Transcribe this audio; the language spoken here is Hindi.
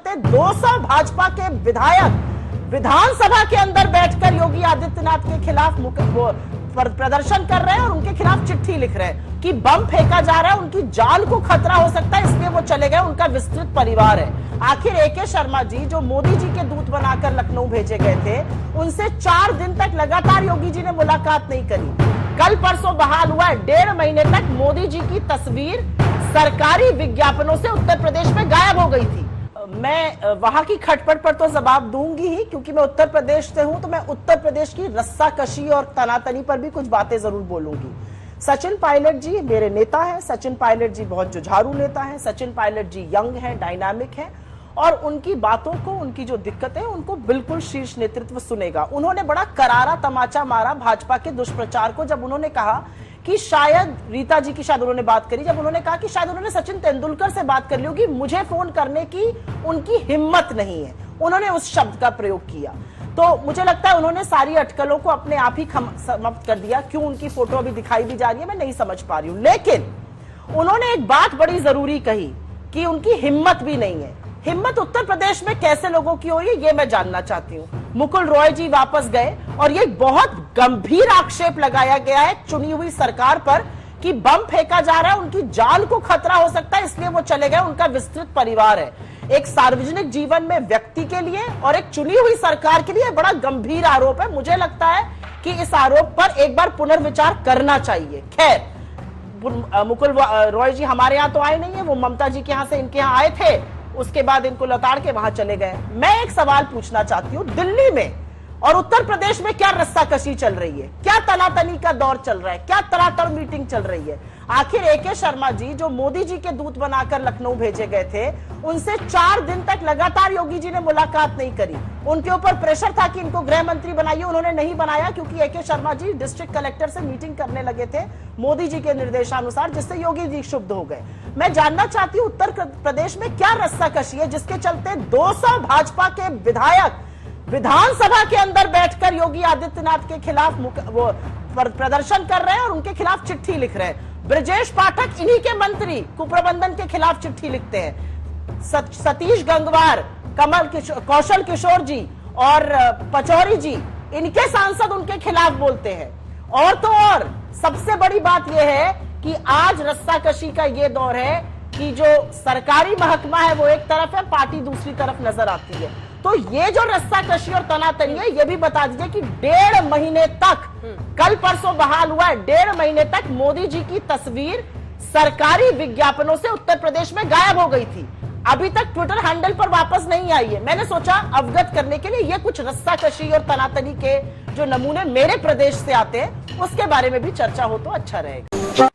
चलते 200 भाजपा के विधायक विधानसभा के अंदर बैठकर योगी आदित्यनाथ के खिलाफ प्रदर्शन कर रहे हैं और उनके खिलाफ चिट्ठी लिख रहे हैं कि बम फेंका जा रहा है, उनकी जान को खतरा हो सकता है, इसलिए वो चले गए। उनका विस्तृत परिवार है। आखिर AK शर्मा जी जो मोदी जी के दूत बनाकर लखनऊ भेजे गए थे, उनसे 4 दिन तक लगातार योगी जी ने मुलाकात नहीं करी। कल परसों बहाल हुआ है, 1.5 महीने तक मोदी जी की तस्वीर सरकारी विज्ञापनों से उत्तर प्रदेश में गायब हो गई थी। मैं वहां की खटपट पर तो जवाब दूंगी ही, क्योंकि मैं उत्तर प्रदेश से हूं, तो मैं उत्तर प्रदेश की रस्साकशी और तनातनी पर भी कुछ बातें जरूर बोलूंगी। सचिन पायलट जी मेरे नेता हैं। सचिन पायलट जी बहुत जुझारू नेता हैं। सचिन पायलट जी यंग हैं, डायनामिक हैं और उनकी बातों को, उनकी जो दिक्कतें, उनको बिल्कुल शीर्ष नेतृत्व सुनेगा। उन्होंने बड़ा करारा तमाचा मारा भाजपा के दुष्प्रचार को, जब उन्होंने कहा कि शायद रीता जी की शायद उन्होंने बात करी, जब उन्होंने कहा कि शायद उन्होंने सचिन तेंदुलकर से बात कर ली होगी, मुझे फोन करने की उनकी हिम्मत नहीं है। उन्होंने उस शब्द का प्रयोग किया। तो मुझे लगता है उन्होंने सारी अटकलों को अपने आप ही समाप्त कर दिया। क्यों उनकी फोटो अभी दिखाई भी जा रही है मैं नहीं समझ पा रही हूं। लेकिन उन्होंने एक बात बड़ी जरूरी कही कि उनकी हिम्मत भी नहीं है। हिम्मत उत्तर प्रदेश में कैसे लोगों की हो रही है ये मैं जानना चाहती हूँ। मुकुल रॉय जी वापस गए और ये बहुत गंभीर आक्षेप लगाया गया है चुनी हुई सरकार पर कि बम फेंका जा रहा है, उनकी जान को खतरा हो सकता है, इसलिए वो चले गए। उनका विस्तृत परिवार है। एक सार्वजनिक जीवन में व्यक्ति के लिए और एक चुनी हुई सरकार के लिए बड़ा गंभीर आरोप है। मुझे लगता है कि इस आरोप पर एक बार पुनर्विचार करना चाहिए। खैर, मुकुल रॉय जी हमारे यहाँ तो आए नहीं है, वो ममता जी के यहाँ से इनके यहाँ आए थे, उसके बाद इनको लताड़ के वहां चले गए। मैं एक सवाल पूछना चाहती हूँ, दिल्ली में और उत्तर प्रदेश में क्या रस्साकशी चल रही है, क्या तनातनी का दौर चल रहा है, क्या तड़ातड़ मीटिंग चल रही है? आखिर AK शर्मा जी जो मोदी जी के दूत बनाकर लखनऊ भेजे गए थे, उनसे 4 दिन तक लगातार योगी जी ने मुलाकात नहीं करी। उनके ऊपर प्रेशर था कि इनको गृह मंत्री बनाइए, उन्होंने नहीं बनाया क्योंकि AK Sharma ji district collector से मीटिंग करने लगे थे मोदी जी के निर्देशानुसार, जिससे योगी जी क्षुब्ध हो गए। मैं जानना चाहती हूँ उत्तर प्रदेश में क्या रस्साकशी है जिसके चलते 200 भाजपा के विधायक विधानसभा के अंदर बैठकर योगी आदित्यनाथ के खिलाफ प्रदर्शन कर रहे हैं और उनके खिलाफ चिट्ठी लिख रहे हैं। ब्रजेश पाठक इन्हीं के मंत्री कुप्रबंधन के खिलाफ चिट्ठी लिखते हैं। सतीश गंगवार, कौशल किशोर जी और पचौरी जी, इनके सांसद उनके खिलाफ बोलते हैं। और तो और सबसे बड़ी बात यह है कि आज रस्साकशी का यह दौर है कि जो सरकारी महकमा है वो एक तरफ है, पार्टी दूसरी तरफ नजर आती है। तो ये जो रस्साकशी और तनातनी है, ये भी बता दीजिए कि 1.5 महीने तक, कल परसों बहाल हुआ है, 1.5 महीने तक मोदी जी की तस्वीर सरकारी विज्ञापनों से उत्तर प्रदेश में गायब हो गई थी। अभी तक ट्विटर हैंडल पर वापस नहीं आई है। मैंने सोचा अवगत करने के लिए ये कुछ रस्साकशी और तनातनी के जो नमूने मेरे प्रदेश से आते हैं उसके बारे में भी चर्चा हो तो अच्छा रहेगा।